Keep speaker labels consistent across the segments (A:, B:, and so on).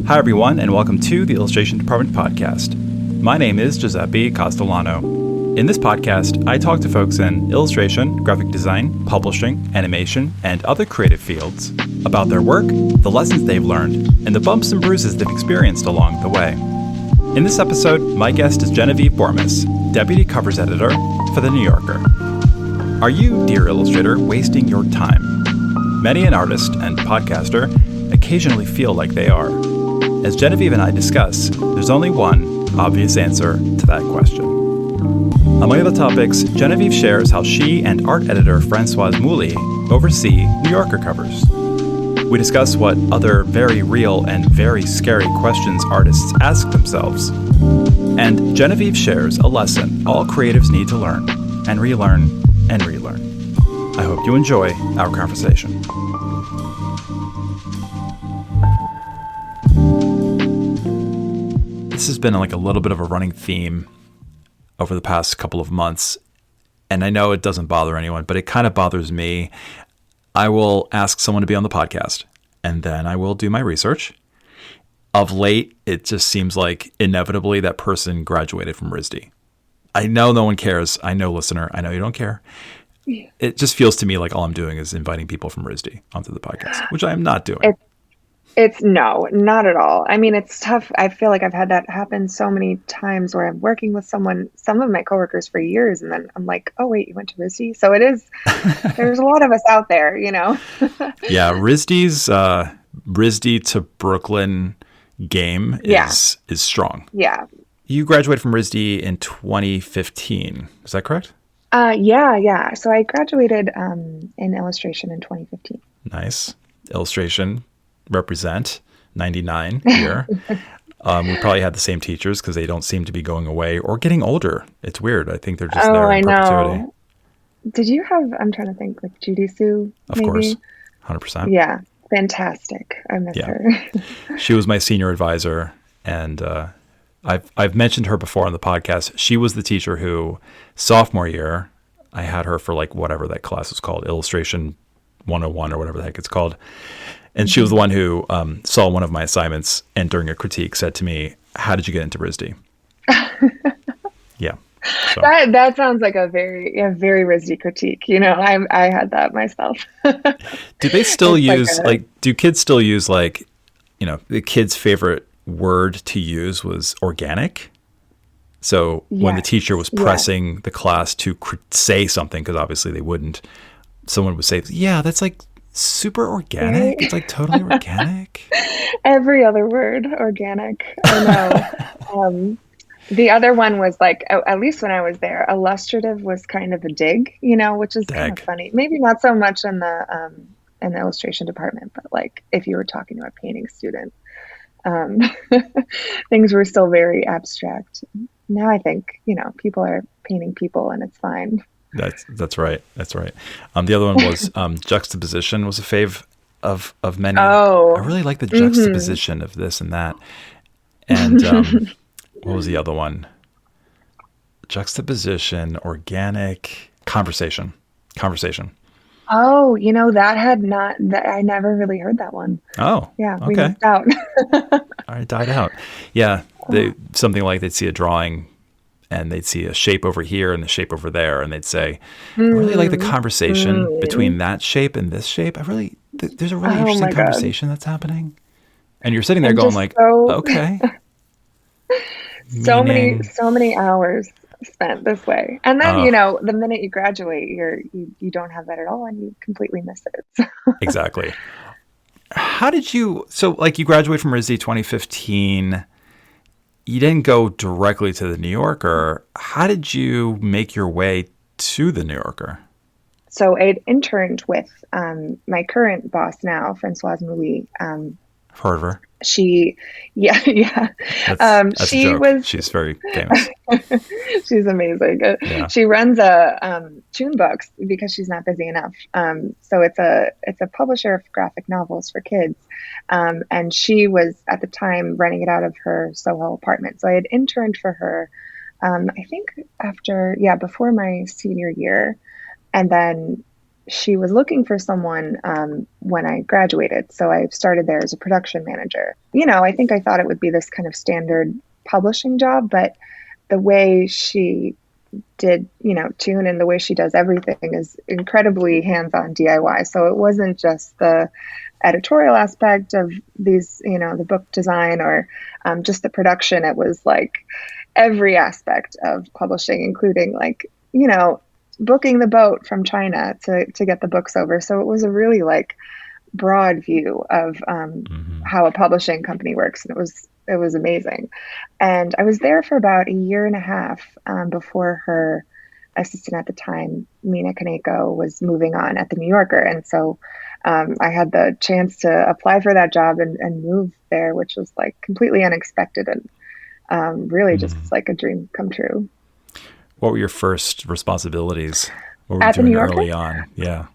A: Hi, everyone, and welcome to the Illustration Department podcast. My name is Giuseppe Castellano. In this podcast, I talk to folks in illustration, graphic design, publishing, animation, and other creative fields about their work, the lessons they've learned, and the bumps and bruises they've experienced along the way. In this episode, my guest is Genevieve Bormes, Deputy Covers Editor for The New Yorker. Are you, dear illustrator, wasting your time? Many an artist and podcaster occasionally feel like they are. As Genevieve and I discuss, there's only one obvious answer to that question. Among other topics, Genevieve shares how she and art editor Françoise Mouly oversee New Yorker covers. We discuss what other very real and very scary questions artists ask themselves. And Genevieve shares a lesson all creatives need to learn, and relearn, and relearn. I hope you enjoy our conversation. This has been like a little bit of a running theme over the past couple of months, and I know it doesn't bother anyone, but it kind of bothers me. I will ask someone to be on the podcast, and then I will do my research. Of late, it just seems like inevitably that person graduated from RISD. I know no one cares. I know, listener, I know you don't care. Yeah. It just feels to me like all I'm doing is inviting people from RISD onto the podcast, which I am not doing.
B: It's no, not at all. I mean, it's tough. I feel like I've had that happen so many times where I'm working with some of my coworkers for years, and then I'm like, oh, wait, you went to RISD? So it is, there's a lot of us out there, you know?
A: Yeah, RISD's RISD to Brooklyn game is strong.
B: Yeah.
A: You graduated from RISD in 2015. Is that correct?
B: Yeah. So I graduated in illustration in 2015.
A: Nice. Illustration. Represent 99 here. We probably had the same teachers because they don't seem to be going away or getting older. It's weird. I think they're just there in perpetuity.
B: Know. Did you have, I'm trying to think, like Judy Sue?
A: Of course. 100%.
B: Yeah. Fantastic. I miss her.
A: She was my senior advisor, and I've mentioned her before on the podcast. She was the teacher who, sophomore year, I had her for like whatever that class is called, Illustration 101 or whatever the heck it's called. And she was the one who saw one of my assignments and during a critique said to me, how did you get into RISD? Yeah. So.
B: That sounds like a very RISD critique. You know, I had that myself.
A: Do they still use, do kids still use the kids' favorite word to use was organic? So when the teacher was pressing the class to say something, because obviously they wouldn't, someone would say, yeah, that's like super organic. Right? It's like totally organic.
B: Every other word, organic. I know. The other one was like, at least when I was there, illustrative was kind of a dig, you know, which is kind of funny. Maybe not so much in the illustration department, but like if you were talking to a painting student, things were still very abstract. Now I think, you know, people are painting people and it's fine.
A: That's right. That's right. The other one was juxtaposition was a fave of many.
B: Oh,
A: I really like the juxtaposition of this and that. And what was the other one? Juxtaposition, organic, conversation.
B: Oh, you know, I never really heard that one.
A: Oh,
B: yeah.
A: Okay.
B: We missed out.
A: All right, died out. Yeah. Something like they'd see a drawing and they'd see a shape over here and a shape over there, and they'd say, I really like the conversation between that shape and this shape. There's a really interesting conversation that's happening. And you're sitting there going like, okay.
B: So many hours spent this way. And then, you know, the minute you graduate, you don't have that at all and you completely miss it.
A: Exactly. How did you, you graduated from RISD 2015, you didn't go directly to the New Yorker. How did you make your way to the New Yorker?
B: So I'd interned with my current boss now, Françoise Mouly.
A: Heard of her?
B: She
A: That's she a joke. She's very famous.
B: She's amazing.
A: Yeah.
B: She runs a Tune Books because she's not busy enough. So it's a publisher of graphic novels for kids. And she was at the time running it out of her Soho apartment. So I had interned for her, I think before my senior year. And then she was looking for someone when I graduated. So I started there as a production manager. I think I thought it would be this kind of standard publishing job, but the way she did, tune and the way she does everything is incredibly hands-on DIY. So it wasn't just the editorial aspect of these, the book design or just the production. It was like every aspect of publishing, including like, booking the boat from China to get the books over. So it was a really like broad view of how a publishing company works. And it was amazing. And I was there for about a year and a half before her assistant at the time, Mina Kaneko, was moving on at the New Yorker. And so I had the chance to apply for that job and move there, which was like completely unexpected and really just like a dream come true.
A: What were your first responsibilities? What were you
B: at the
A: doing
B: New Yorker?
A: early on? Yeah.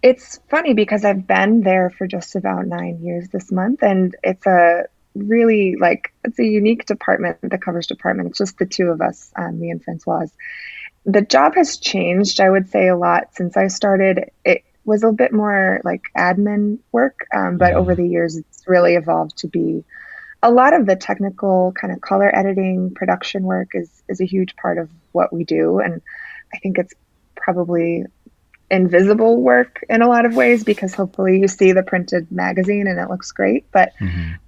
B: It's funny because I've been there for just about 9 years this month, and it's a really it's a unique department, the covers department. It's just the two of us, me and Francoise. The job has changed, I would say, a lot since I started. It was a bit more like admin work, but over the years, it's really evolved to be a lot of the technical kind of color editing, production work is a huge part of what we do. And I think it's probably invisible work in a lot of ways because hopefully you see the printed magazine and it looks great, but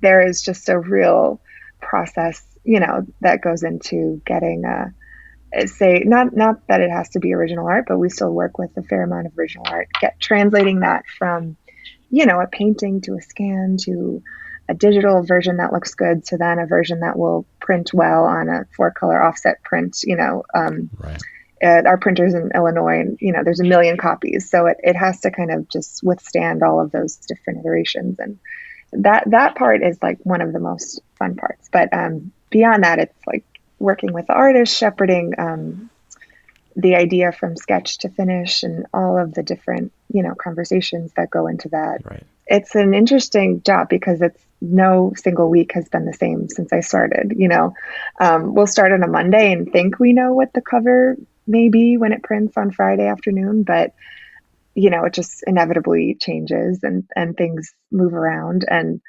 B: there is just a real process, that goes into getting not that it has to be original art, but we still work with a fair amount of original art, translating that from, a painting to a scan to a digital version that looks good to then a version that will print well on a 4-color offset print,
A: Right.
B: Our printers in Illinois, and there's a million copies, so it has to kind of just withstand all of those different iterations, and that part is like one of the most fun parts. But beyond that, it's like working with the artist, shepherding the idea from sketch to finish, and all of the different conversations that go into that.
A: Right.
B: It's an interesting job because it's no single week has been the same since I started. We'll start on a Monday and think we know what the cover may be when it prints on Friday afternoon, but it just inevitably changes and things move around. And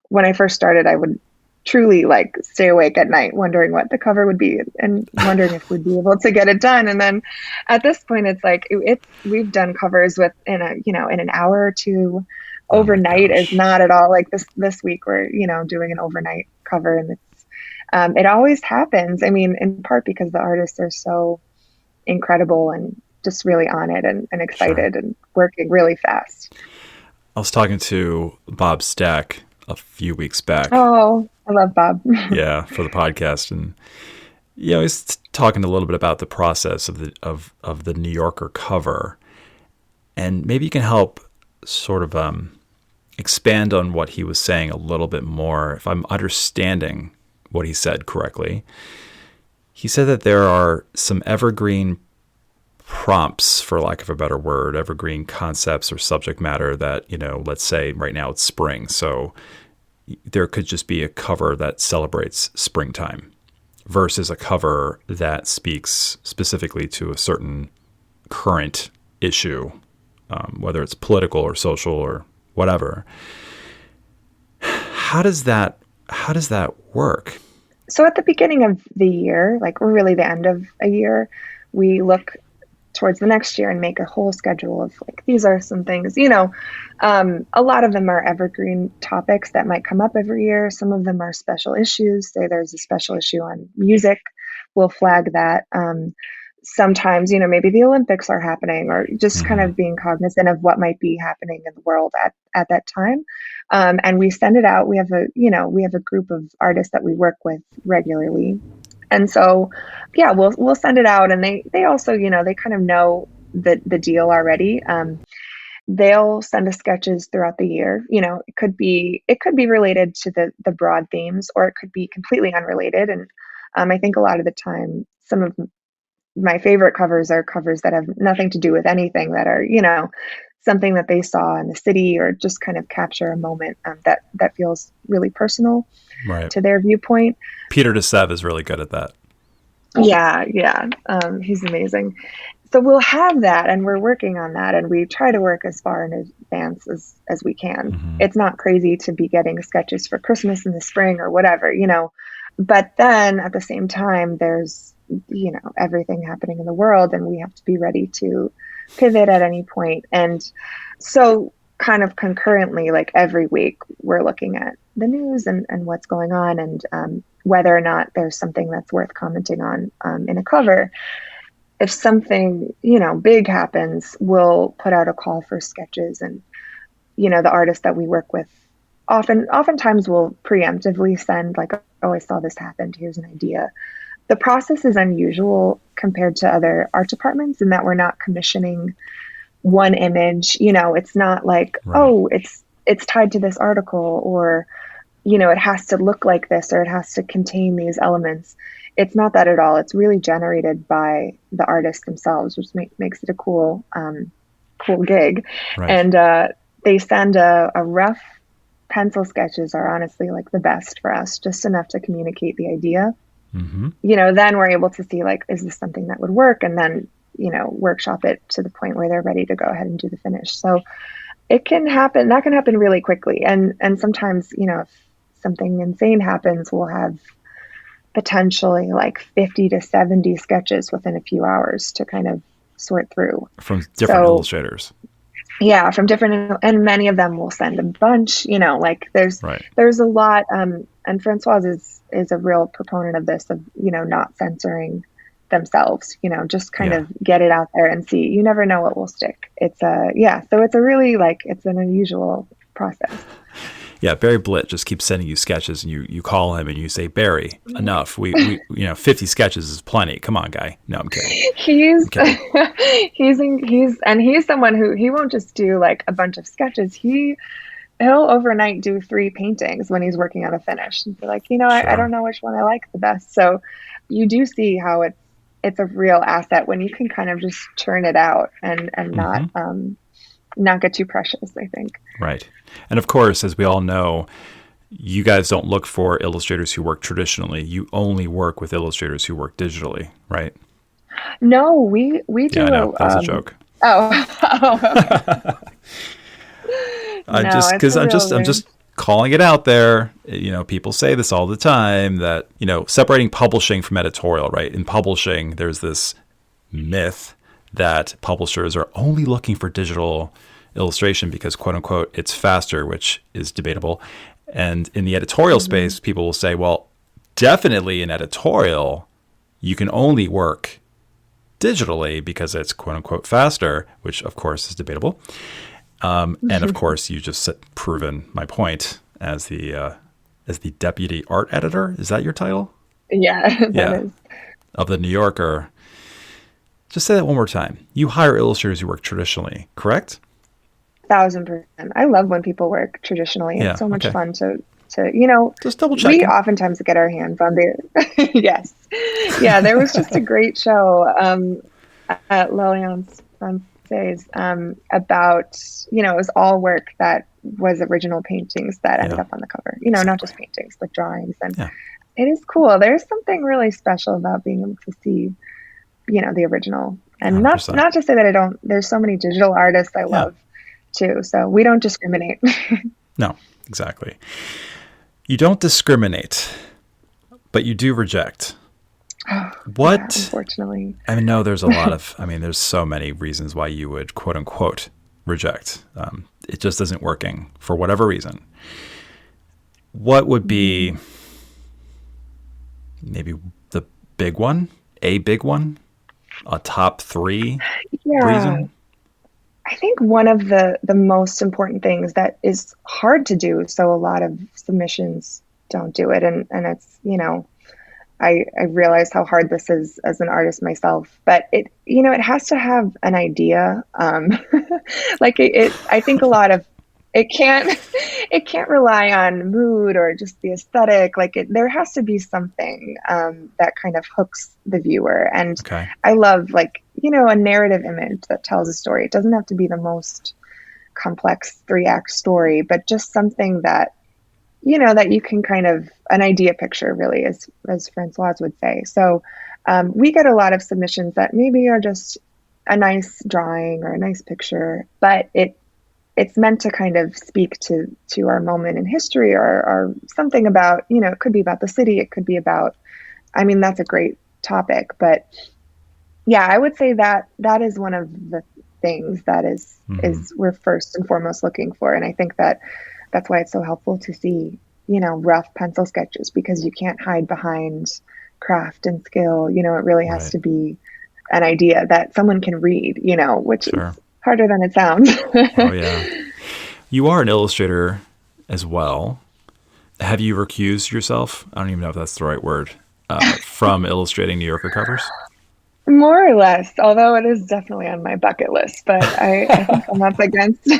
B: when I first started, I would truly stay awake at night wondering what the cover would be and wondering if we'd be able to get it done. And then at this point, it's like we've done covers in an hour or two. Overnight is not at all like this week we're doing an overnight cover, and it's it always happens. I mean, in part because the artists are so incredible and just really on it and excited and working really fast.
A: I was talking to Bob Staake a few weeks back.
B: Oh, I love Bob.
A: Yeah, for the podcast, and he's talking a little bit about the process of the New Yorker cover, and maybe you can help sort of expand on what he was saying a little bit more, if I'm understanding what he said correctly. He said that there are some evergreen prompts, for lack of a better word, evergreen concepts or subject matter that, let's say right now it's spring. So there could just be a cover that celebrates springtime versus a cover that speaks specifically to a certain current issue, whether it's political or social or whatever. How does that work?
B: So at the beginning of the year, or really the end of a year, we look towards the next year and make a whole schedule of these are some things, a lot of them are evergreen topics that might come up every year. Some of them are special issues. Say there's a special issue on music, we'll flag that. Sometimes, maybe the Olympics are happening, or just kind of being cognizant of what might be happening in the world at that time. And we send it out. We have a group of artists that we work with regularly. And so, we'll send it out, and they also, they kind of know the deal already. They'll send us sketches throughout the year. It could be related to the broad themes, or it could be completely unrelated. And I think a lot of the time, some of my favorite covers are covers that have nothing to do with anything, that are, something that they saw in the city, or just kind of capture a moment that feels really personal to their viewpoint.
A: Peter de Sève is really good at that.
B: Yeah. He's amazing. so we'll have that, and we're working on that, and we try to work as far in advance as we can.
A: Mm-hmm.
B: It's not crazy to be getting sketches for Christmas in the spring or whatever, but then at the same time, there's, everything happening in the world, and we have to be ready to pivot at any point. And so kind of concurrently, like every week, we're looking at the news and what's going on, and whether or not there's something that's worth commenting on in a cover. If something, big happens, we'll put out a call for sketches, and, the artists that we work with oftentimes will preemptively send like, oh, I saw this happen, here's an idea. The process is unusual compared to other art departments in that we're not commissioning one image. It's not like,
A: right.
B: Oh, it's tied to this article, or, it has to look like this, or it has to contain these elements. It's not that at all. It's really generated by the artists themselves, which makes it a cool gig.
A: Right.
B: And they send a rough. Pencil sketches are honestly like the best for us, just enough to communicate the idea.
A: Mm-hmm.
B: Then we're able to see, like, is this something that would work? And then, workshop it to the point where they're ready to go ahead and do the finish. So it can happen. That can happen really quickly. And sometimes, if something insane happens, we'll have potentially like 50 to 70 sketches within a few hours to kind of sort through.
A: From different illustrators.
B: Yeah, from different, and many of them will send a bunch, like there's a lot, and Francoise is a real proponent of this, of, not censoring themselves, just kind of get it out there and see. You never know what will stick. It's so it's a really, like, it's an unusual process.
A: Yeah, Barry Blitt just keeps sending you sketches, and you call him and you say, Barry, enough. We 50 sketches is plenty. Come on, guy. No, I'm kidding.
B: He's someone who, he won't just do like a bunch of sketches. He'll overnight do 3 paintings when he's working on a finish. And be like, sure. I don't know which one I like the best. So you do see how it's a real asset when you can kind of just churn it out and
A: mm-hmm.
B: not get too precious, I think.
A: Right. And of course, as we all know, you guys don't look for illustrators who work traditionally. You only work with illustrators who work digitally, right?
B: No, we do.
A: Yeah, I know. That was a joke.
B: Oh.
A: I'm just calling it out there. People say this all the time that, separating publishing from editorial, right? In publishing, there's this myth that publishers are only looking for digital illustration because, quote unquote, it's faster, which is debatable. And in the editorial mm-hmm. space, people will say, well, definitely in editorial, you can only work digitally because it's, quote unquote, faster, which of course is debatable. And of course, you just proven my point as the deputy art editor. Is that your title?
B: Yeah, that is.
A: Of the New Yorker. Just say that one more time. You hire illustrators who work traditionally, correct?
B: 1,000%. I love when people work traditionally. It's so much fun to
A: just double check.
B: We oftentimes get our hands on the yes. Yeah, there was just a great show at L'Alliance Francaise about, it was all work that was original paintings that ended up on the cover.
A: Exactly.
B: Not just paintings, but drawings. And it is cool. There's something really special about being able to see the original, and 100%. not to say that there's so many digital artists I love too. So we don't discriminate.
A: No, exactly. You don't discriminate, but you do reject. What?
B: Yeah, unfortunately.
A: I know there's a lot of, there's so many reasons why you would, quote unquote, reject. It just isn't working for whatever reason. What would be maybe the big one, a big one? A top 3 reason?
B: I think one of the most important things that is hard to do, so a lot of submissions don't do it, and it's, I realize how hard this is as an artist myself, but it has to have an idea. I think a lot of it can't rely on mood or just the aesthetic. There has to be something that kind of hooks the viewer. And I love a narrative image that tells a story. It doesn't have to be the most complex 3-act story, but just something that, that you can kind of, an idea picture really, as Francoise would say. So we get a lot of submissions that maybe are just a nice drawing or a nice picture, but it's meant to kind of speak to our moment in history, or something about, it could be about the city, it could be about, I mean, that's a great topic, but yeah, I would say that is one of the things that is we're first and foremost looking for. And I think that's why it's so helpful to see, rough pencil sketches, because you can't hide behind craft and skill. It really has to be an idea that someone can read, which is harder than it sounds.
A: Oh, yeah. You are an illustrator as well. Have you recused yourself? I don't even know if that's the right word, from illustrating New Yorker covers?
B: More or less, although it is definitely on my bucket list. But I think I'm up against.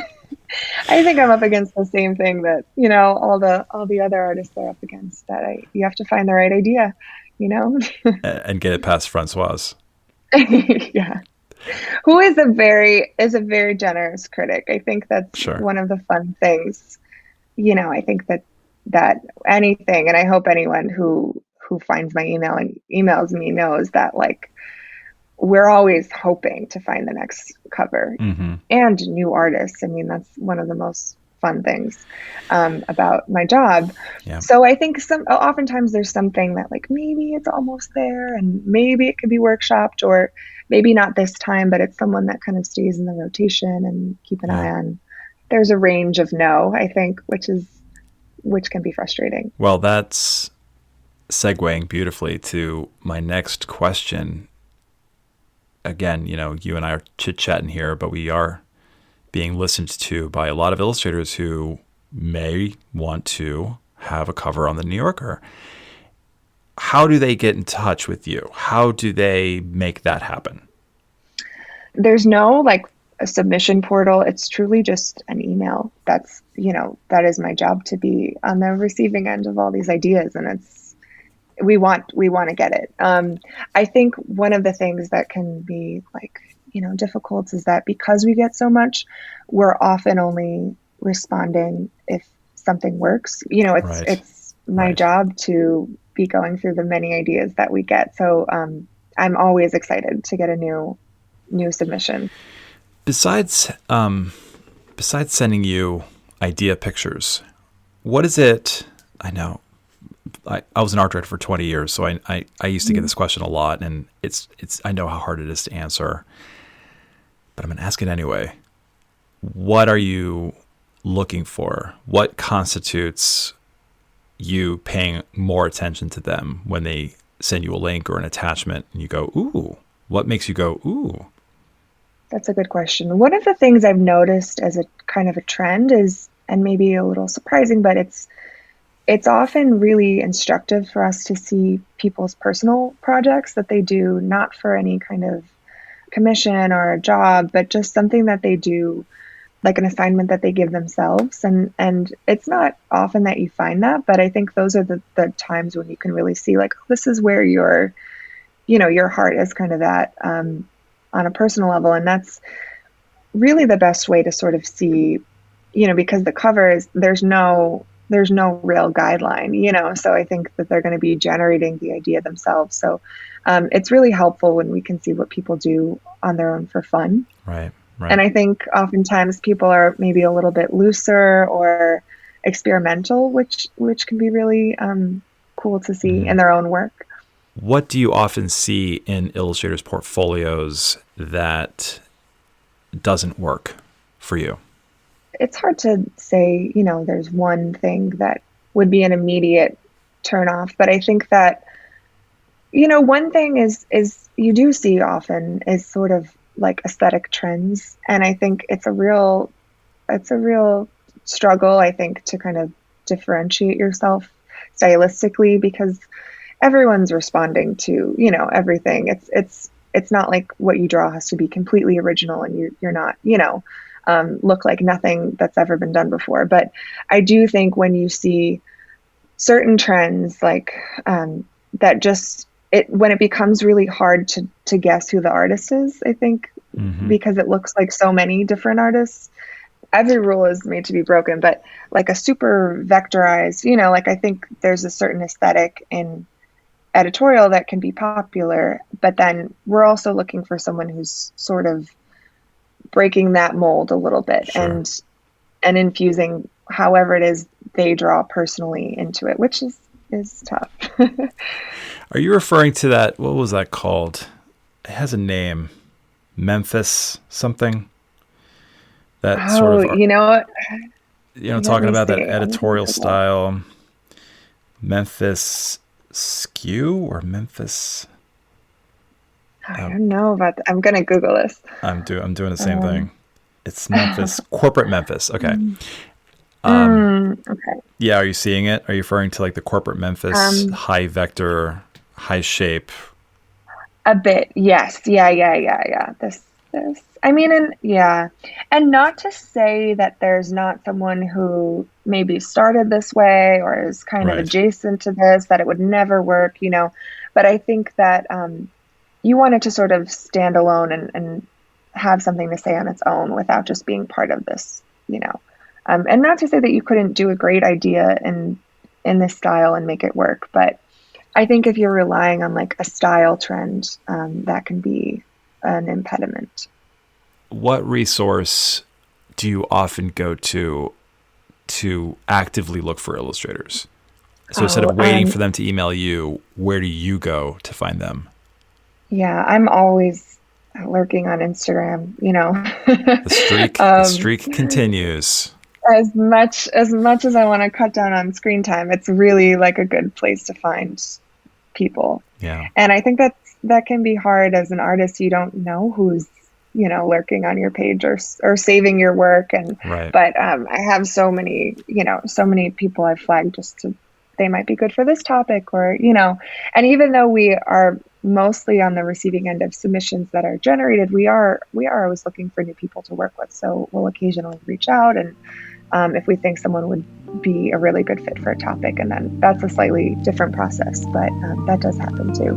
B: I think I'm up against the same thing that all the other artists are up against. That you have to find the right idea,
A: and get it past Francoise.
B: Yeah, who is a very generous critic. I think that's one of the fun things. I think that anything, and I hope anyone who finds my email and emails me knows that, like, we're always hoping to find the next cover and new artists. I mean, that's one of the most fun things about my job. Yeah. So I think oftentimes there's something that, like, maybe it's almost there and maybe it could be workshopped, or maybe not this time, but it's someone that kind of stays in the rotation and keep an eye on. There's a range of no, I think, which can be frustrating.
A: Well, that's segueing beautifully to my next question. Again, you and I are chit-chatting here, but we are being listened to by a lot of illustrators who may want to have a cover on the New Yorker. How do they get in touch with you? How do they make that happen?
B: There's no, like, a submission portal. It's truly just an email. That's, that is my job, to be on the receiving end of all these ideas. And we want to get it. I think one of the things that can be, like, difficult is that because we get so much, we're often only responding if something works. It's my job to be going through the many ideas that we get. So I'm always excited to get a new submission.
A: Besides sending you idea pictures, what is it? I know I was an art director for 20 years, so I used to get this question a lot, and it's I know how hard it is to answer, but I'm going to ask it anyway. What are you looking for? What constitutes you paying more attention to them when they send you a link or an attachment and you go, ooh? What makes you go, ooh?
B: That's a good question. One of the things I've noticed as a kind of a trend is, and maybe a little surprising, but it's often really instructive for us to see people's personal projects that they do, not for any kind of commission or a job, but just something that they do, like an assignment that they give themselves. And it's not often that you find that, but I think those are the times when you can really see, like, this is where your heart is kind of at on a personal level. And that's really the best way to sort of see, because the cover is, there's no real guideline, so I think that they're going to be generating the idea themselves. So it's really helpful when we can see what people do on their own for fun.
A: Right.
B: And I think oftentimes people are maybe a little bit looser or experimental, which can be really cool to see in their own work.
A: What do you often see in illustrators' portfolios that doesn't work for you?
B: It's hard to say, there's one thing that would be an immediate turnoff, but I think that, one thing is you do see often is sort of like aesthetic trends. And I think it's a real struggle, I think, to kind of differentiate yourself stylistically, because everyone's responding to, everything. It's not like what you draw has to be completely original and you're not, look like nothing that's ever been done before. But I do think when you see certain trends, like that, when it becomes really hard to guess who the artist is, I think, because it looks like so many different artists, every rule is made to be broken. But like a super vectorized, like, I think there's a certain aesthetic in editorial that can be popular, but then we're also looking for someone who's sort of breaking that mold a little bit
A: Sure.
B: and infusing however it is they draw personally into it, which is tough.
A: Are you referring to that? What was that called? It has a name. Memphis something. That sort
B: Oh,
A: of,
B: you know what? Let
A: talking
B: me
A: about that
B: see. I'm gonna
A: editorial
B: Google.
A: style. Memphis skew or Memphis.
B: I don't know about that. I'm gonna Google this.
A: I'm doing the same
B: Um,
A: thing. It's Memphis, corporate Memphis. Okay.
B: okay.
A: Yeah, are you seeing it? Are you referring to like the corporate Memphis
B: Um,
A: high vector, high shape?
B: a bit. Yes. Yeah. This. I mean, and yeah. And not to say that there's not someone who maybe started this way or is kind of
A: Right.
B: adjacent to this, that it would never work, But I think that you want it to sort of stand alone and have something to say on its own without just being part of this. And not to say that you couldn't do a great idea in this style and make it work, but I think if you're relying on like a style trend, that can be an impediment.
A: What resource do you often go to actively look for illustrators? So instead
B: Oh,
A: of waiting for them to email you, where do you go to find them?
B: yeah, I'm always lurking on Instagram.
A: The
B: um,
A: streak continues.
B: as much as I want to cut down on screen time, it's really like a good place to find people.
A: Yeah.
B: And I think that can be hard as an artist. You don't know who's, lurking on your page or saving your work.
A: Right.
B: But I have so many people I've flagged they might be good for this topic and even though we are mostly on the receiving end of submissions that are generated, we are always looking for new people to work with. So we'll occasionally reach out and if we think someone would be a really good fit for a topic, and then that's a slightly different process, but that does happen too.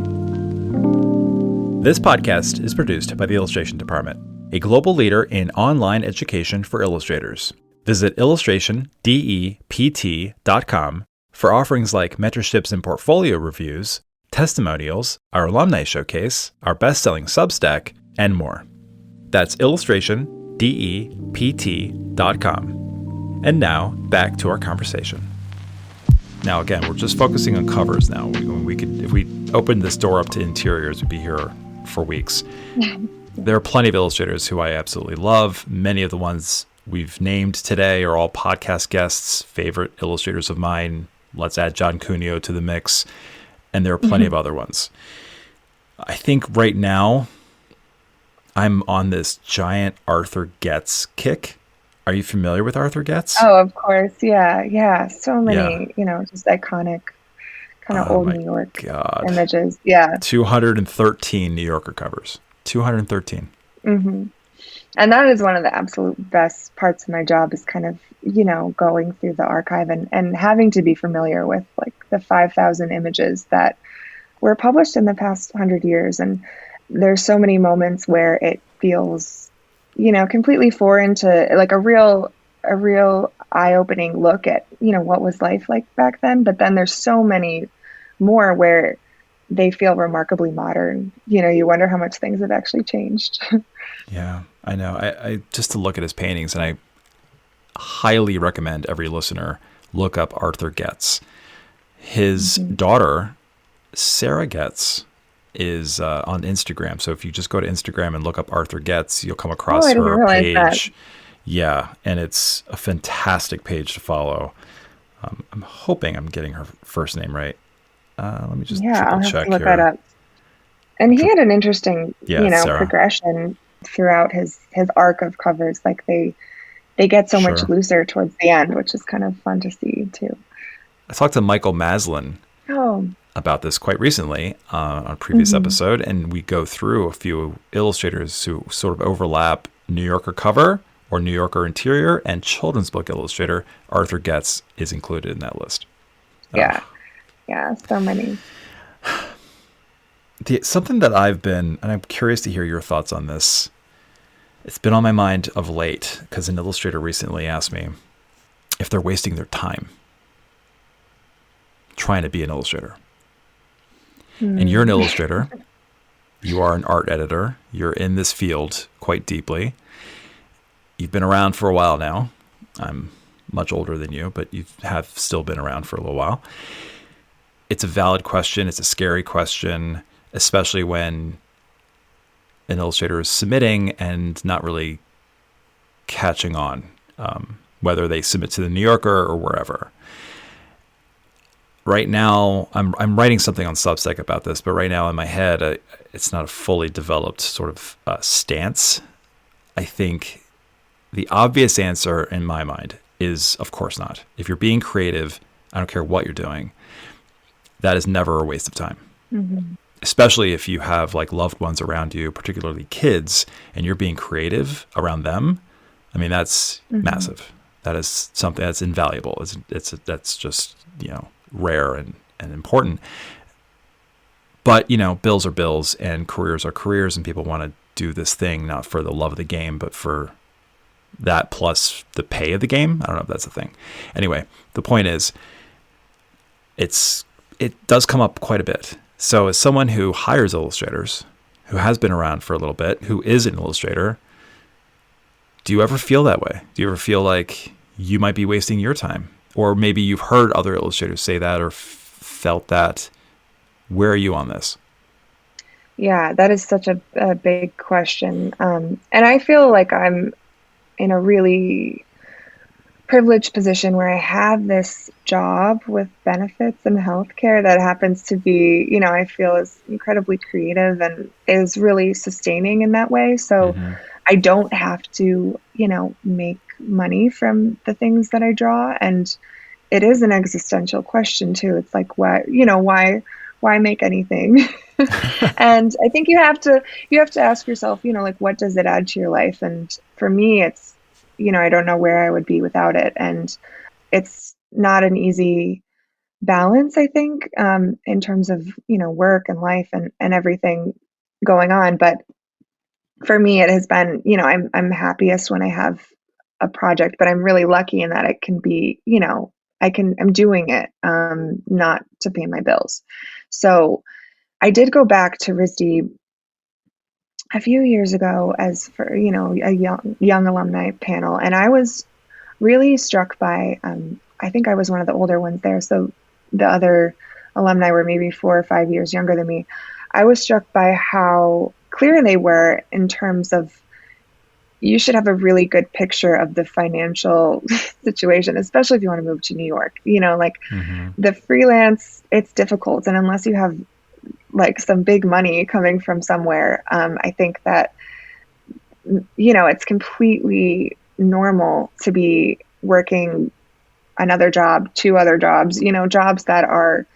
A: This podcast is produced by the Illustration Department, a global leader in online education for illustrators. Visit illustrationdept.com for offerings like mentorships and portfolio reviews, testimonials, our alumni showcase, our best-selling Substack, and more. That's illustrationdept.com. And now, back to our conversation. Now, again, we're just focusing on covers now. If we opened this door up to interiors, we'd be here for weeks. There are plenty of illustrators who I absolutely love. Many of the ones we've named today are all podcast guests, favorite illustrators of mine. Let's add John Cuneo to the mix. And there are plenty of other ones. I think right now, I'm on this giant Arthur Getz kick. Are you familiar with Arthur Getz?
B: Oh, of course. Yeah. So many,
A: Yeah.
B: just iconic kind of
A: Oh
B: old
A: my
B: New York
A: God.
B: images. Yeah.
A: 213 New Yorker covers. 213.
B: And that is one of the absolute best parts of my job is kind of, going through the archive and having to be familiar with like the 5,000 images that were published in the past 100 years. And there's so many moments where it feels completely foreign to like a real eye-opening look at, what was life like back then. But then there's so many more where they feel remarkably modern. You wonder how much things have actually changed.
A: Yeah, I know. I just to look at his paintings, and I highly recommend every listener look up Arthur Getz. His daughter, Sarah Getz, is on Instagram. So if you just go to Instagram and look up Arthur Getz, you'll come across
B: I didn't
A: her
B: realize
A: page.
B: that.
A: Yeah, and it's a fantastic page to follow. I'm hoping I'm getting her first name right. Let me just
B: Yeah,
A: triple
B: I'll have
A: check
B: to look
A: here.
B: that up. And he had an interesting,
A: Sarah.
B: progression throughout his arc of covers. Like they get so much
A: Sure.
B: looser towards the end, which is kind of fun to see too.
A: I talked to Michael Maslin
B: Oh,
A: about this quite recently on a previous episode, and we go through a few illustrators who sort of overlap New Yorker cover or New Yorker interior, and children's book illustrator Arthur Getz is included in that list.
B: yeah, so many.
A: Something that I've been, and I'm curious to hear your thoughts on this, it's been on my mind of late because an illustrator recently asked me if they're wasting their time trying to be an illustrator. and you're an illustrator. You are an art editor. You're in this field quite deeply. You've been around for a while now. I'm much older than you, but you have still been around for a little while. It's a valid question. It's a scary question, especially when an illustrator is submitting and not really catching on, whether they submit to the New Yorker or wherever. Right now, I'm writing something on Substack about this, but right now in my head, it's not a fully developed sort of stance. I think the obvious answer in my mind is, of course not. If you're being creative, I don't care what you're doing, that is never a waste of time. Mm-hmm. Especially if you have like loved ones around you, particularly kids, and you're being creative around them. I mean, that's massive. That is something that's invaluable. That's just, rare and important. But, bills are bills and careers are careers, and people want to do this thing not for the love of the game, but for that plus the pay of the game. I don't know if that's a thing. Anyway, the point is, it does come up quite a bit. So as someone who hires illustrators, who has been around for a little bit, who is an illustrator, do you ever feel that way? Do you ever feel like you might be wasting your time? Or maybe you've heard other illustrators say that or felt that. Where are you on this?
B: Yeah, that is such a big question. And I feel like I'm in a really privileged position where I have this job with benefits and healthcare that happens to be, I feel is incredibly creative and is really sustaining in that way. So I don't have to, make money from the things that I draw. And it is an existential question too. It's like, why make anything? And I think you have to ask yourself, like, what does it add to your life? And for me, it's, I don't know where I would be without it. And it's not an easy balance, I think, in terms of, work and life and everything going on. But for me, it has been, I'm happiest when I have a project, but I'm really lucky in that it can be, I'm doing it, not to pay my bills. So I did go back to RISD a few years ago as for, a young alumni panel. And I was really struck by, I think I was one of the older ones there. So the other alumni were maybe 4 or 5 years younger than me. I was struck by how clear they were in terms of you should have a really good picture of the financial situation, especially if you want to move to New York. The freelance, it's difficult. And unless you have like some big money coming from somewhere, I think that, it's completely normal to be working another job, 2 other jobs, jobs that are,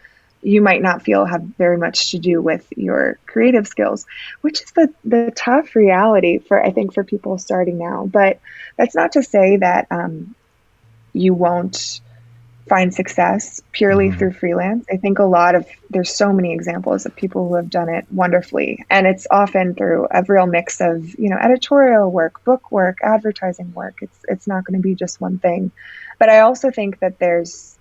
B: you might not feel have very much to do with your creative skills, which is the tough reality for people starting now. But that's not to say that you won't find success purely through freelance. I think there's so many examples of people who have done it wonderfully. And it's often through a real mix of, editorial work, book work, advertising work. It's not going to be just one thing. But I also think that there's,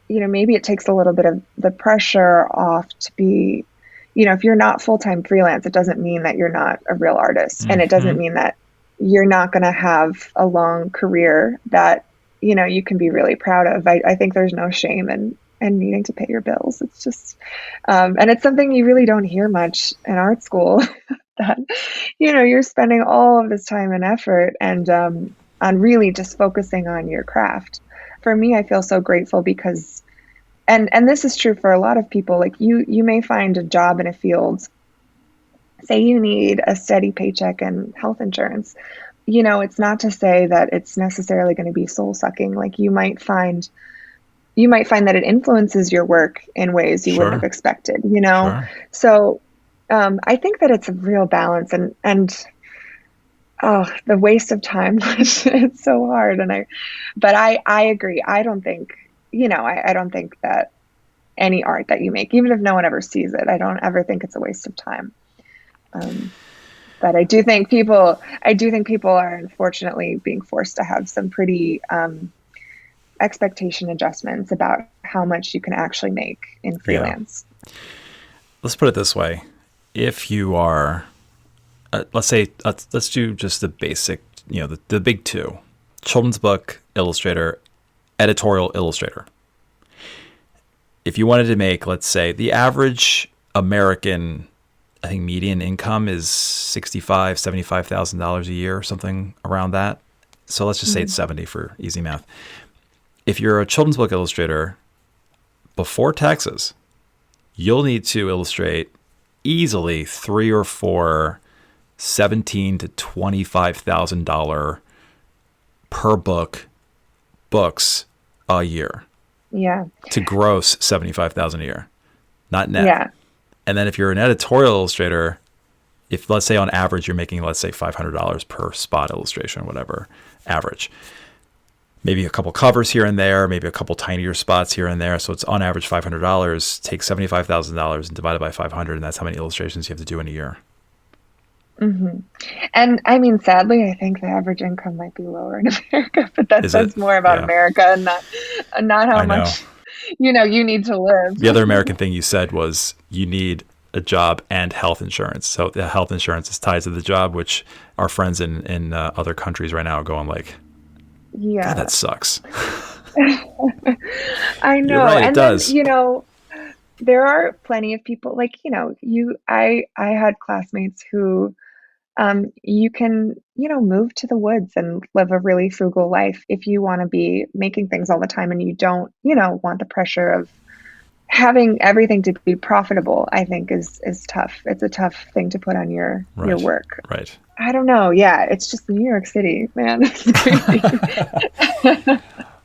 B: maybe it takes a little bit of the pressure off to be, if you're not full-time freelance, it doesn't mean that you're not a real artist. And it doesn't mean that you're not going to have a long career that, you can be really proud of. I think there's no shame in needing to pay your bills. It's just, and it's something you really don't hear much in art school that, you're spending all of this time and effort and on really just focusing on your craft. For me, I feel so grateful because, and this is true for a lot of people, like you may find a job in a field, say you need a steady paycheck and health insurance. It's not to say that it's necessarily going to be soul sucking. Like you might find that it influences your work in ways you wouldn't have expected, Sure. So I think that it's a real balance and the waste of time, it's so hard. But I agree. I don't think, I don't think that any art that you make, even if no one ever sees it, I don't ever think it's a waste of time. But I do think people are unfortunately being forced to have some pretty expectation adjustments about how much you can actually make in freelance.
A: let's put it this way. If you are, let's do just the basic, the big two, children's book illustrator, editorial illustrator. If you wanted to make, let's say, the average American, I think median income is $65,000, $75,000 a year, something around that. So let's just say it's 70 for easy math. If you're a children's book illustrator, before taxes, you'll need to illustrate easily 3 or 4 $17,000 to $25,000 per books a year.
B: Yeah.
A: To gross $75,000 a year, not net.
B: Yeah.
A: And then if you're an editorial illustrator, if let's say on average you're making, let's say $500 per spot illustration, whatever, average. Maybe a couple covers here and there, maybe a couple tinier spots here and there. So it's on average $500. Take $75,000 and divide it by 500, and that's how many illustrations you have to do in a year.
B: Mm-hmm. And I mean, sadly, I think the average income might be lower in America, but that says more about America and not how much you need to live.
A: The other American thing you said was you need a job and health insurance. So the health insurance is tied to the job, which our friends in other countries right now are going like,
B: yeah,
A: God, that sucks.
B: I know.
A: You're right,
B: and
A: it does.
B: Then, there are plenty of people like, I had classmates who, you can, move to the woods and live a really frugal life if you want to be making things all the time and you don't, want the pressure of having everything to be profitable. I think is tough. It's a tough thing to put on your work.
A: Right.
B: I don't know. Yeah, it's just New York City, man. It's crazy.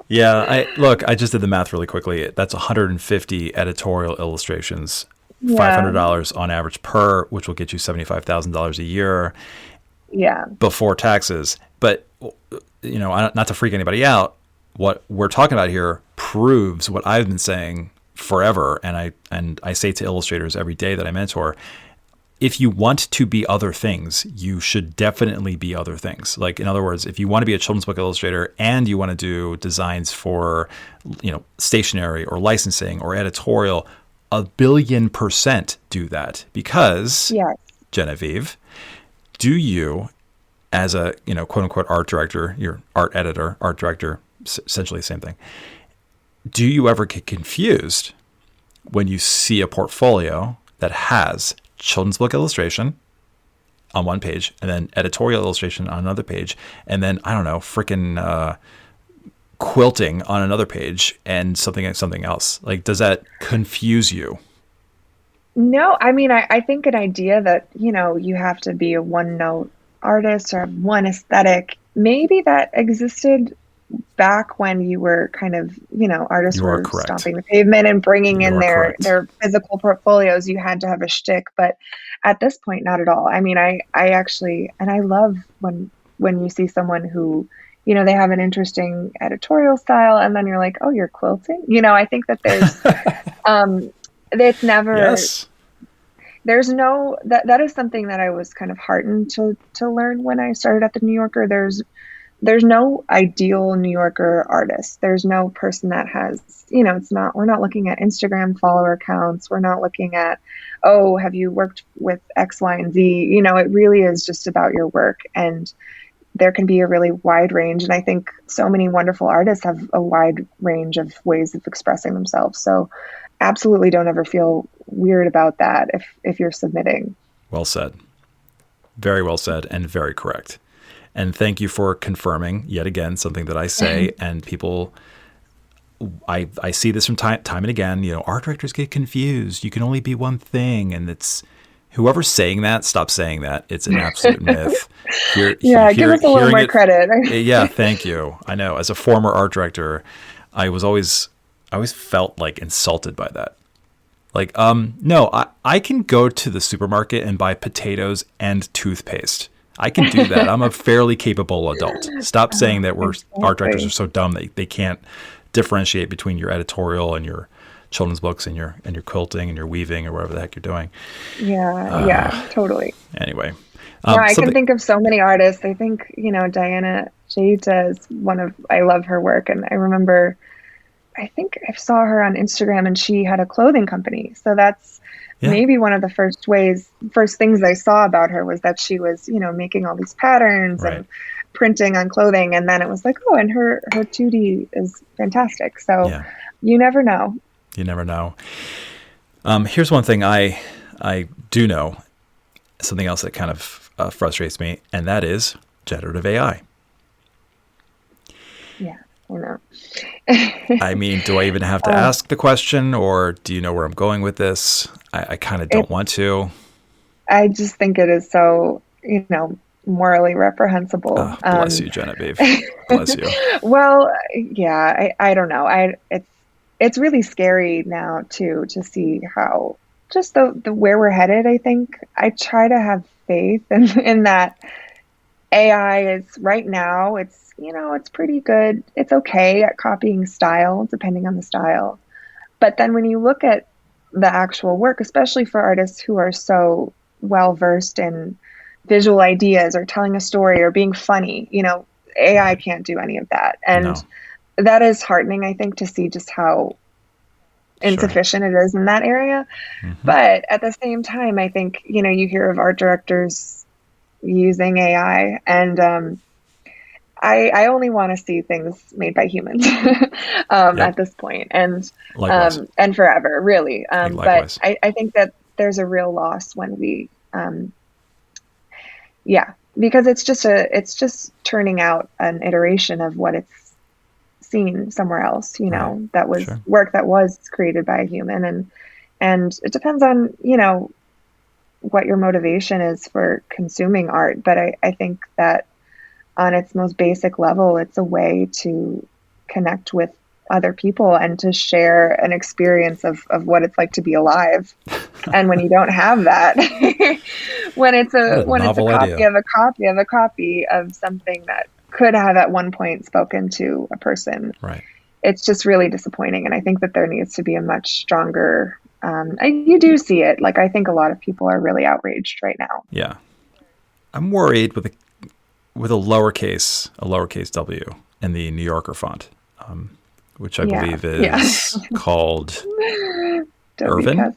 A: Yeah, I just did the math really quickly. That's 150 editorial illustrations, $500 on average per, which will get you $75,000 a year.
B: Yeah. Before
A: taxes. But not to freak anybody out, what we're talking about here proves what I've been saying forever, and I say to illustrators every day that I mentor. If you want to be other things, you should definitely be other things. Like, in other words, if you want to be a children's book illustrator and you want to do designs for, stationery or licensing or editorial, 1,000,000,000% do that. Because, Genevieve, do you, as a, quote unquote art director, your art editor, art director, essentially the same thing, do you ever get confused when you see a portfolio that has children's book illustration on one page and then editorial illustration on another page, and then, I don't know, freaking quilting on another page and something else? Like, does that confuse you?
B: No, I mean, I think an idea that, you have to be a one-note artist or one aesthetic, maybe that existed back when you were kind of, artists were stomping the pavement and bringing in their physical portfolios. You had to have a shtick, but at this point, not at all. I mean, I actually, and I love when you see someone who, they have an interesting editorial style, and then you're like, oh, you're quilting? I think that there's, it's never, there's no, that is something that I was kind of heartened to learn when I started at the New Yorker. There's no ideal New Yorker artist. There's no person that has, we're not looking at Instagram follower counts. We're not looking at, oh, have you worked with X, Y, and Z? It really is just about your work, and there can be a really wide range. And I think so many wonderful artists have a wide range of ways of expressing themselves. So absolutely don't ever feel weird about that if you're submitting.
A: Well said. Very well said, and very correct. And thank you for confirming yet again something that I say, and people, I see this from time and again. Art directors get confused. You can only be one thing, and it's whoever's saying that, stop saying that. It's an absolute myth.
B: Give us a little more credit.
A: Yeah, thank you. I know. As a former art director, I always felt like insulted by that. Like, no, I can go to the supermarket and buy potatoes and toothpaste. I can do that. I'm a fairly capable adult. Stop saying that art directors are so dumb that they can't differentiate between your editorial and your children's books and your quilting and your weaving or whatever the heck you're doing.
B: Yeah, totally.
A: Anyway.
B: I can think of so many artists. I think, Diana Ejaita is I love her work. And I remember, I think I saw her on Instagram and she had a clothing company. So that's
A: Yeah.
B: maybe one of the first things I saw about her was that she was, making all these patterns
A: Right.
B: and printing on clothing. And then it was like, oh, and her 2D is fantastic. So
A: Yeah.
B: you never know.
A: You never know. Here's one thing I do know, something else that kind of frustrates me, and that is generative AI.
B: Yeah, I know.
A: I mean, do I even have to ask the question, or do you know where I'm going with this? I kind of don't want to.
B: I just think it is so, morally reprehensible.
A: Oh, bless you, Genevieve. Bless you.
B: Well, yeah, I don't know. It's really scary now too to see how just the where we're headed. I think I try to have faith in that AI is right now. It's pretty good. It's okay at copying style, depending on the style. But then when you look at the actual work, especially for artists who are so well versed in visual ideas or telling a story or being funny, AI can't do any of that. And that is heartening, I think, to see just how insufficient it is in that area.
A: Mm-hmm.
B: But at the same time, I think, you hear of art directors using AI, and I only want to see things made by humans at this point, and forever, really. But I think that there's a real loss when we, because it's just turning out an iteration of what it's seen somewhere else. That was work that was created by a human, and it depends on what your motivation is for consuming art. But I think that on its most basic level, it's a way to connect with other people and to share an experience of what it's like to be alive. And when you don't have that, when it's a copy of a copy of a copy of something that could have at one point spoken to a person, it's just really disappointing. And I think that there needs to be a much stronger, you do see it. Like, I think a lot of people are really outraged right now.
A: Yeah. I'm worried with a lowercase W in the New Yorker font, which I believe is called Irvin.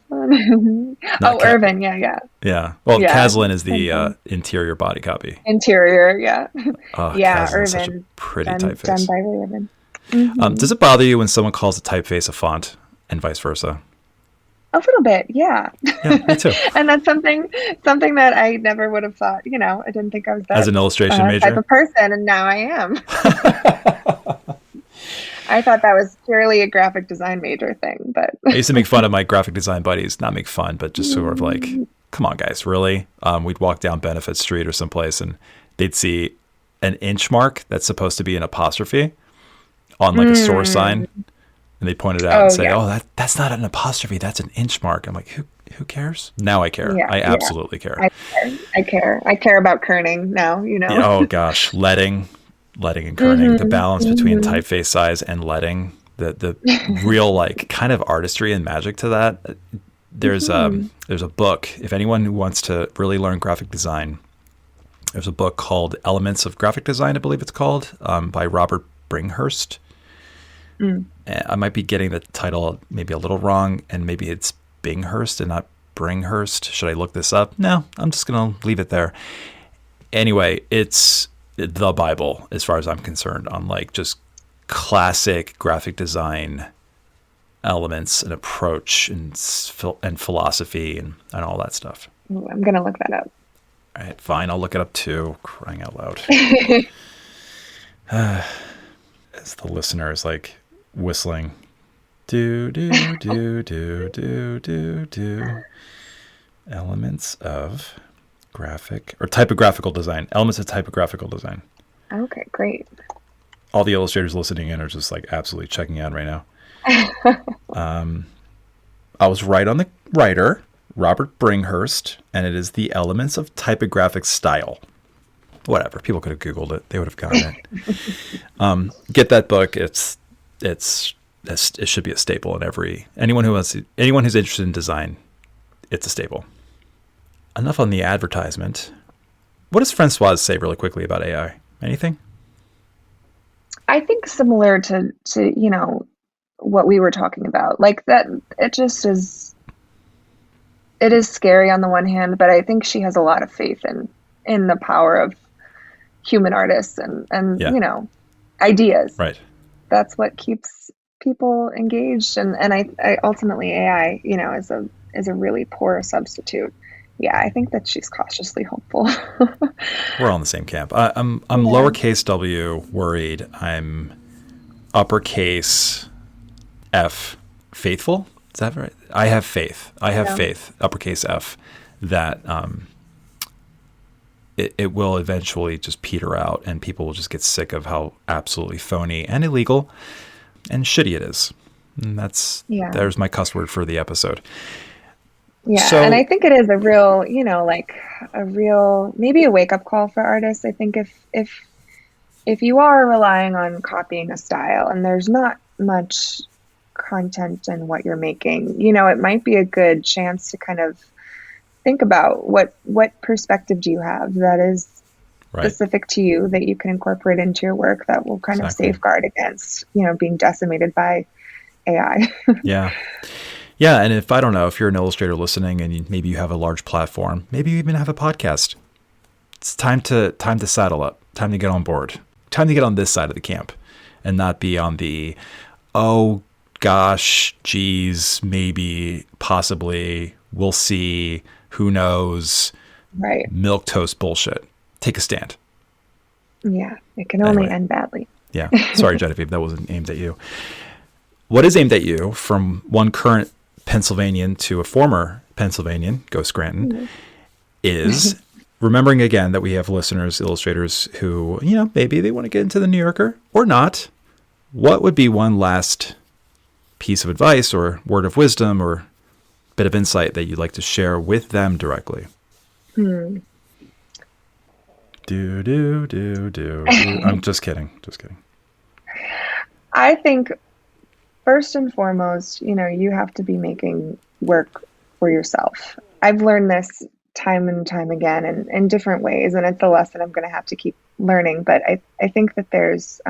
B: Irvin, yeah.
A: Yeah. Well, Castellano is the interior body copy.
B: Interior, yeah.
A: Irvin. Such a pretty typeface.
B: Done by Irvin. Mm-hmm.
A: Does it bother you when someone calls a typeface a font and vice versa?
B: A little bit, yeah.
A: Yeah, me too.
B: And that's something that I never would have thought. I didn't think I was that
A: as an illustration major
B: type of person, and now I am. I thought that was purely a graphic design major thing, but
A: I used to make fun of my graphic design buddies. Not make fun, but just sort of like, come on, guys, really? We'd walk down Benefit Street or someplace, and they'd see an inch mark that's supposed to be an apostrophe on like a store sign. And they pointed out and say, "Oh, that's not an apostrophe. That's an inch mark." I'm like, "Who cares?" Now I care. I absolutely care.
B: I care. I care about kerning now.
A: Yeah, oh gosh, leading and kerning. The balance between typeface size and leading. The real like kind of artistry and magic to that. There's a book. If anyone who wants to really learn graphic design, there's a book called Elements of Graphic Design. I believe it's called by Robert Bringhurst. I might be getting the title maybe a little wrong, and maybe it's Binghurst and not Bringhurst. Should I look this up? No, I'm just going to leave it there. Anyway, it's the Bible as far as I'm concerned on like just classic graphic design elements and approach and philosophy and all that stuff.
B: Ooh, I'm going to look that up.
A: All right, fine. I'll look it up too. Crying out loud. As the listener is like whistling, do elements of graphic or typographical design. Elements of typographical design.
B: Okay, great.
A: All the illustrators listening in are just like absolutely checking out right now. I was right on the writer, Robert Bringhurst, and it is the Elements of Typographic Style. Whatever. People could have Googled it. They would have gotten it. Get that book. It should be a staple in anyone who's interested in design. It's a staple. Enough on the advertisement. What does Francoise say really quickly about AI? Anything?
B: I think similar to what we were talking about. Like that, it just is, it is scary on the one hand, but I think she has a lot of faith in the power of human artists and
A: Yeah.
B: you know, ideas.
A: Right.
B: That's what keeps people engaged. And I ultimately AI, you know, is a really poor substitute. Yeah, I think that she's cautiously hopeful.
A: We're all in the same camp. I'm lowercase w worried. I'm uppercase F faithful. Is that right? I have faith. Faith, uppercase F, that it will eventually just peter out and people will just get sick of how absolutely phony and illegal and shitty it is. And there's my cuss word for the episode.
B: Yeah,
A: so,
B: and I think it is a real, you know, like maybe a wake up call for artists. I think if you are relying on copying a style and there's not much content in what you're making, you know, it might be a good chance to kind of think about what perspective do you have that is specific to you that you can incorporate into your work that will kind of safeguard against, you know, being decimated by AI.
A: Yeah. And if you're an illustrator listening and maybe you have a large platform, maybe you even have a podcast, it's time to saddle up, time to get on board, time to get on this side of the camp and not be on the, oh gosh, geez, maybe, possibly, we'll see, who knows,
B: right?
A: Milquetoast bullshit. Take a stand.
B: Yeah, it can only end badly.
A: Yeah. Sorry, Genevieve, that wasn't aimed at you. What is aimed at you from one current Pennsylvanian to a former Pennsylvanian, go Scranton, is remembering again that we have listeners, illustrators who, you know, maybe they want to get into the New Yorker or not. What would be one last piece of advice or word of wisdom or bit of insight that you'd like to share with them directly? I'm just kidding.
B: I think first and foremost, you know, you have to be making work for yourself. I've learned this time and time again and in different ways, and it's a lesson I'm going to have to keep learning. But I think that there's,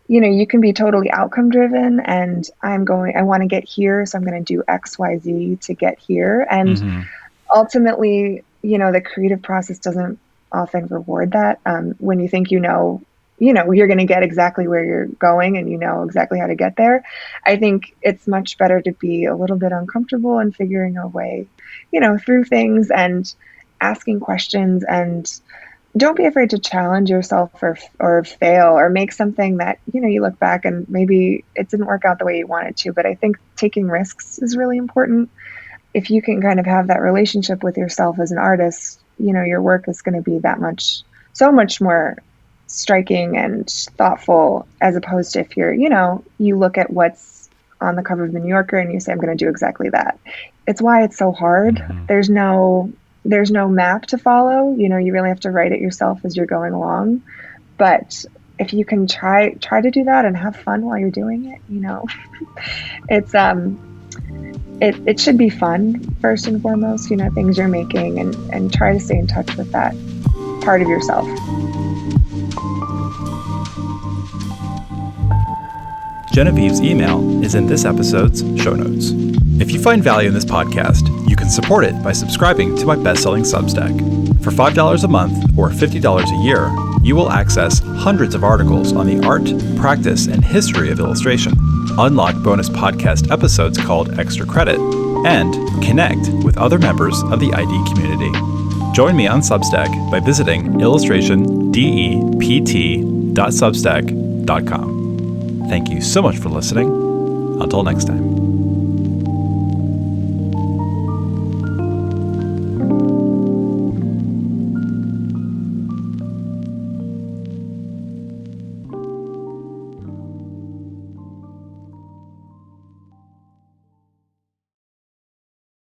B: you know, you can be totally outcome driven and I want to get here, so I'm going to do X, Y, Z to get here. And ultimately, you know, the creative process doesn't often reward that. When you think, you know, you're going to get exactly where you're going and you know exactly how to get there. I think it's much better to be a little bit uncomfortable and figuring a way, you know, through things and asking questions, and don't be afraid to challenge yourself or fail or make something that, you know, you look back and maybe it didn't work out the way you wanted to. But I think taking risks is really important. If you can kind of have that relationship with yourself as an artist, you know, your work is going to be so much more striking and thoughtful, as opposed to if you're, you know, you look at what's on the cover of the New Yorker and you say, I'm going to do exactly that. It's why it's so hard. There's no map to follow. You know, you really have to write it yourself as you're going along. But if you can try to do that and have fun while you're doing it, you know, it's it should be fun first and foremost, you know, things you're making, and try to stay in touch with that part of yourself.
A: Genevieve's email is in this episode's show notes. If you find value in this podcast, you can support it by subscribing to my best-selling Substack. For $5 a month or $50 a year, you will access hundreds of articles on the art, practice, and history of illustration, unlock bonus podcast episodes called Extra Credit, and connect with other members of the ID community. Join me on Substack by visiting illustrationdept.substack.com. Thank you so much for listening. Until next time.